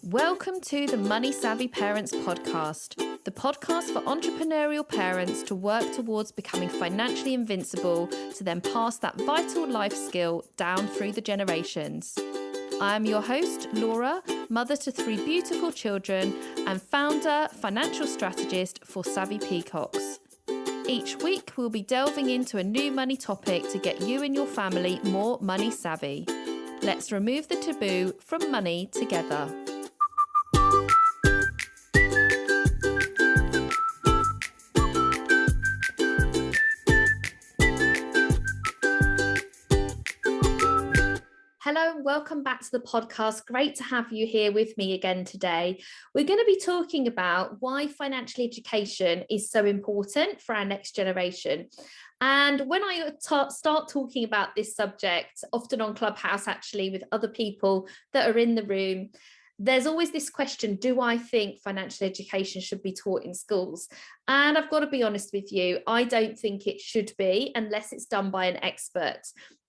Welcome to the Money Savvy Parents podcast, the podcast for entrepreneurial parents to work towards becoming financially invincible to then pass that vital life skill down through the generations. I am your host, Laura, mother to 3 beautiful children and founder, financial strategist for Savvy Peacocks. Each week, we'll be delving into a new money topic to get you and your family more money savvy. Let's remove the taboo from money together. Hello and welcome back to the podcast. Great to have you here with me again today. We're going to be talking about why financial education is so important for our next generation. And when I start talking about this subject, often on Clubhouse actually with other people that are in the room, there's always this question, do I think financial education should be taught in schools? And I've got to be honest with you, I don't think it should be unless it's done by an expert.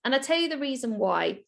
And I'll tell you the reason why.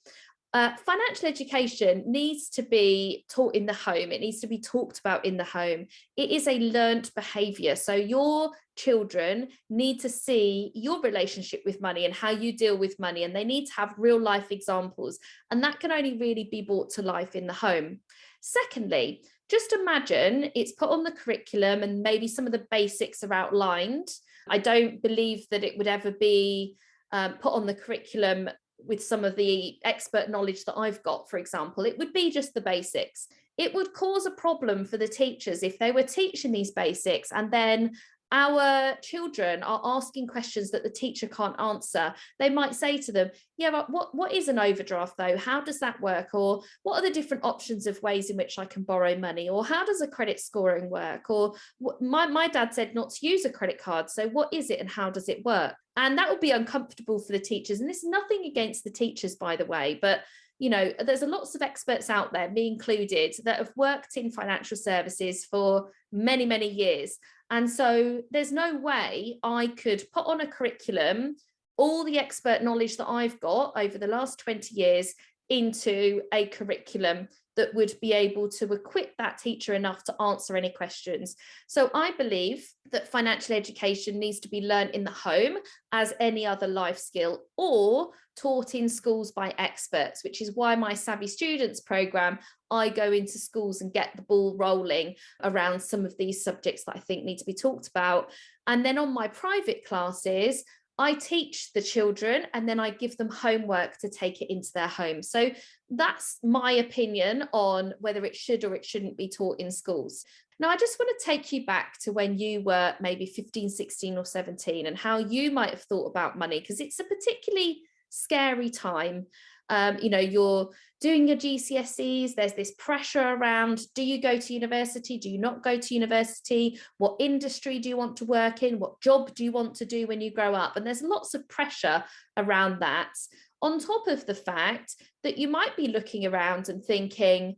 Financial education needs to be taught in the home. It needs to be talked about in the home. It is a learned behavior. So your children need to see your relationship with money and how you deal with money, and they need to have real life examples. And that can only really be brought to life in the home. Secondly, just imagine it's put on the curriculum and maybe some of the basics are outlined. I don't believe that it would ever be put on the curriculum with some of the expert knowledge that I've got, for example. It would be just the basics. It would cause a problem for the teachers if they were teaching these basics and then our children are asking questions that the teacher can't answer. They might say to them, yeah, but what is an overdraft though? How does that work? Or what are the different options of ways in which I can borrow money? Or how does a credit scoring work? Or my dad said not to use a credit card. So what is it and how does it work? And that would be uncomfortable for the teachers. And this is nothing against the teachers, by the way, but you know, there's lots of experts out there, me included, that have worked in financial services for many, many years. And so there's no way I could put on a curriculum all the expert knowledge that I've got over the last 20 years into a curriculum that would be able to equip that teacher enough to answer any questions. So I believe that financial education needs to be learned in the home as any other life skill, or taught in schools by experts, which is why my Savvy Students program, I go into schools and get the ball rolling around some of these subjects that I think need to be talked about. And then on my private classes, I teach the children and then I give them homework to take it into their home. So that's my opinion on whether it should or it shouldn't be taught in schools. Now, I just want to take you back to when you were maybe 15, 16 or 17 and how you might have thought about money, because it's a particularly scary time. You're doing your GCSEs, there's this pressure around, do you go to university? Do you not go to university? What industry do you want to work in? What job do you want to do when you grow up? And there's lots of pressure around that, on top of the fact that you might be looking around and thinking,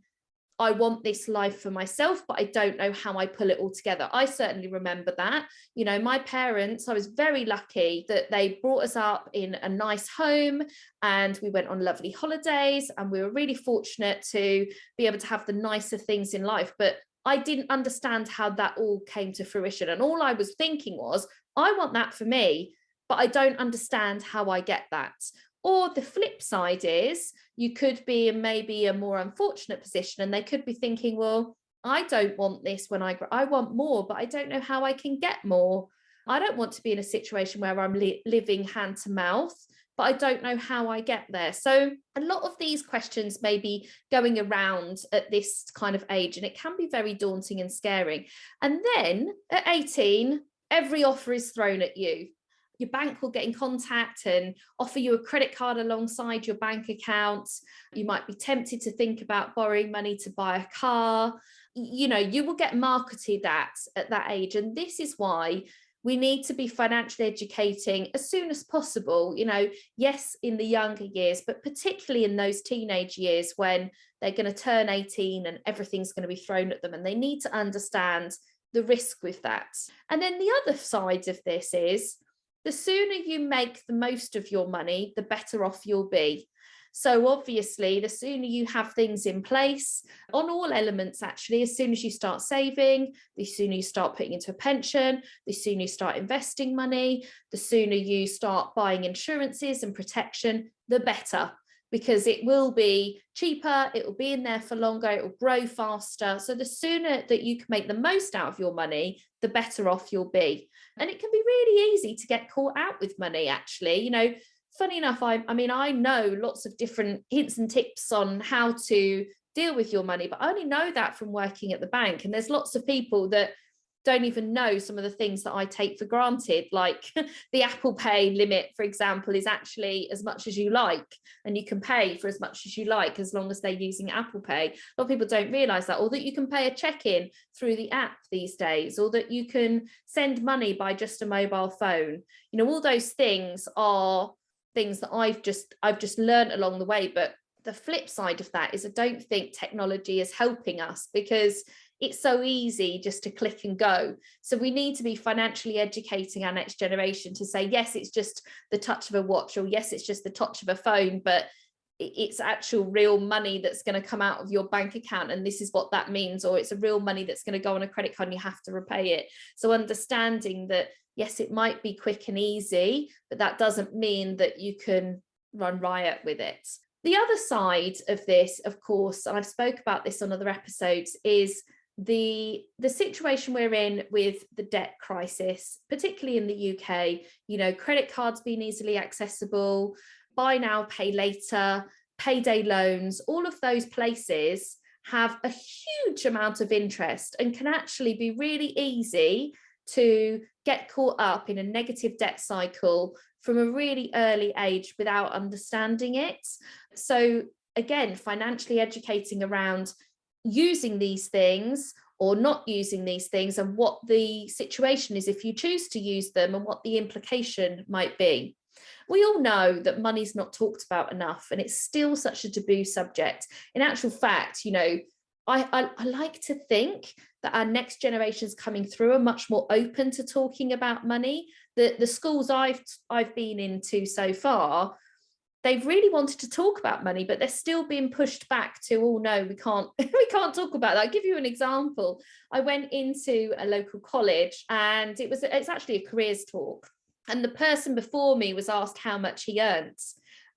I want this life for myself, but I don't know how I pull it all together. I certainly remember that. You know, my parents, I was very lucky that they brought us up in a nice home and we went on lovely holidays and we were really fortunate to be able to have the nicer things in life. But I didn't understand how that all came to fruition. And all I was thinking was, I want that for me, but I don't understand how I get that. Or the flip side is you could be in maybe a more unfortunate position and they could be thinking, well, I don't want this when I grow. I want more, but I don't know how I can get more. I don't want to be in a situation where I'm living hand to mouth, but I don't know how I get there. So a lot of these questions may be going around at this kind of age, and it can be very daunting and scary. And then at 18, every offer is thrown at you. Your bank will get in contact and offer you a credit card alongside your bank account. You might be tempted to think about borrowing money to buy a car. You know, you will get marketed at that age. And this is why we need to be financially educating as soon as possible. You know, yes, in the younger years, but particularly in those teenage years when they're going to turn 18 and everything's going to be thrown at them, and they need to understand the risk with that. And then the other side of this is, the sooner you make the most of your money, the better off you'll be. So obviously, the sooner you have things in place on all elements, actually, as soon as you start saving, the sooner you start putting into a pension, the sooner you start investing money, the sooner you start buying insurances and protection, the better, because it will be cheaper, it will be in there for longer, it will grow faster. So the sooner that you can make the most out of your money, the better off you'll be. And it can be really easy to get caught out with money, actually. You know, funny enough, I mean, I know lots of different hints and tips on how to deal with your money, but I only know that from working at the bank. And there's lots of people that don't even know some of the things that I take for granted, like the Apple Pay limit, for example, is actually as much as you like, and you can pay for as much as you like as long as they're using Apple Pay. A lot of people don't realize that, or that you can pay a check-in through the app these days, or that you can send money by just a mobile phone. You know, all those things are things that I've just learned along the way. But the flip side of that is I don't think technology is helping us, because it's so easy just to click and go. So we need to be financially educating our next generation to say, yes, it's just the touch of a watch, or yes, it's just the touch of a phone, but it's actual real money that's going to come out of your bank account, and this is what that means, or it's a real money that's going to go on a credit card and you have to repay it. So understanding that, yes, it might be quick and easy, but that doesn't mean that you can run riot with it. The other side of this, of course, and I've spoke about this on other episodes, is the situation we're in with the debt crisis, particularly in the UK. You know, credit cards being easily accessible, buy now, pay later, payday loans, all of those places have a huge amount of interest and can actually be really easy to get caught up in a negative debt cycle from a really early age without understanding it. So again, financially educating around using these things or not using these things, and what the situation is if you choose to use them, and what the implication might be. We all know that money's not talked about enough, and it's still such a taboo subject. In actual fact, you know, I like to think that our next generations coming through are much more open to talking about money. The schools I've been into so far, they've really wanted to talk about money, but they're still being pushed back to, oh no, we can't we can't talk about that. I'll give you an example. I went into a local college, and it's actually a careers talk, and the person before me was asked how much he earned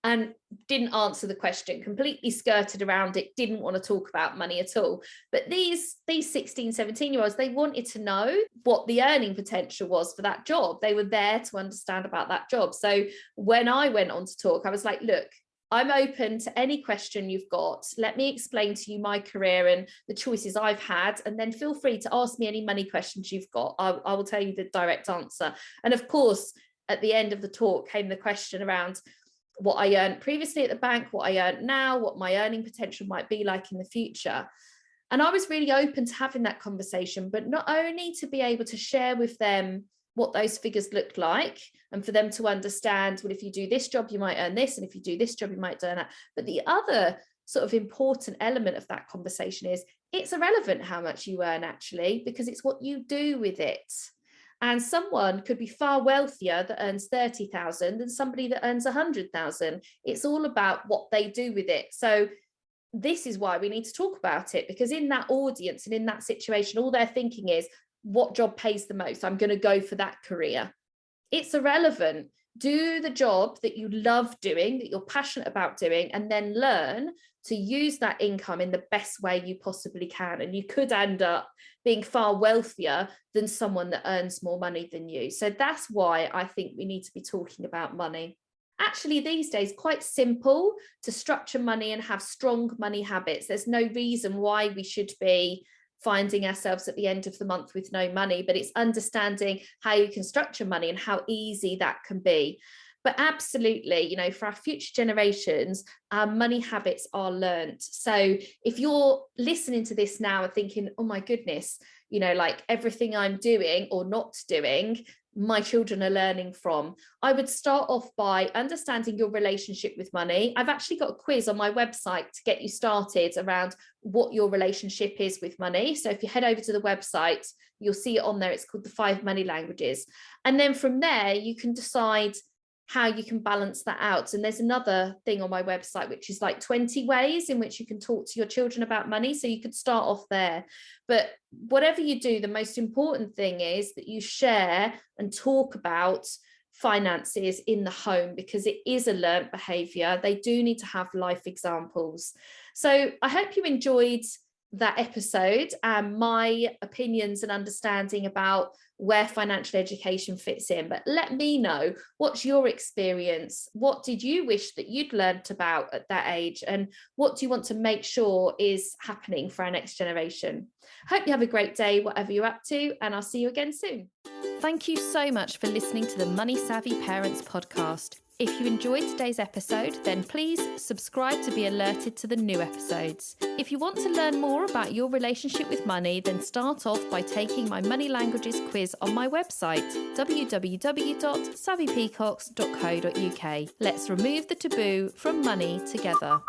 and didn't answer the question, completely skirted around it, didn't want to talk about money at all. But these 16, 17-year-olds, they wanted to know what the earning potential was for that job. They were there to understand about that job. So when I went on to talk, I was like, look, I'm open to any question you've got. Let me explain to you my career and the choices I've had, and then feel free to ask me any money questions you've got. I will tell you the direct answer. And of course, at the end of the talk came the question around what I earned previously at the bank, what I earn now, what my earning potential might be like in the future. And I was really open to having that conversation, but not only to be able to share with them what those figures looked like, and for them to understand, well, if you do this job, you might earn this, and if you do this job, you might earn that. But the other sort of important element of that conversation is it's irrelevant how much you earn, actually, because it's what you do with it. And someone could be far wealthier that earns 30,000 than somebody that earns 100,000. It's all about what they do with it. So this is why we need to talk about it, because in that audience and in that situation, all they're thinking is, what job pays the most? I'm going to go for that career. It's irrelevant. Do the job that you love doing, that you're passionate about doing, and then learn to use that income in the best way you possibly can. And you could end up being far wealthier than someone that earns more money than you. So that's why I think we need to be talking about money. Actually, these days, quite simple to structure money and have strong money habits. There's no reason why we should be finding ourselves at the end of the month with no money, but it's understanding how you can structure money and how easy that can be. But absolutely, you know, for our future generations, our money habits are learned. So if you're listening to this now and thinking, oh my goodness, you know, like everything I'm doing or not doing, my children are learning from, I would start off by understanding your relationship with money. I've actually got a quiz on my website to get you started around what your relationship is with money. So if you head over to the website, you'll see it on there. It's called the 5 Money Languages. And then from there, you can decide how you can balance that out. And there's another thing on my website, which is like 20 ways in which you can talk to your children about money. So you could start off there. But whatever you do, the most important thing is that you share and talk about finances in the home, because it is a learnt behavior. They do need to have life examples. So I hope you enjoyed that episode and my opinions and understanding about where financial education fits in. But let me know, what's your experience? What did you wish that you'd learnt about at that age? And what do you want to make sure is happening for our next generation? Hope you have a great day, whatever you're up to, and I'll see you again soon. Thank you so much for listening to the Money Savvy Parents podcast. If you enjoyed today's episode, then please subscribe to be alerted to the new episodes. If you want to learn more about your relationship with money, then start off by taking my Money Languages quiz on my website, www.savvypeacocks.co.uk. Let's remove the taboo from money together.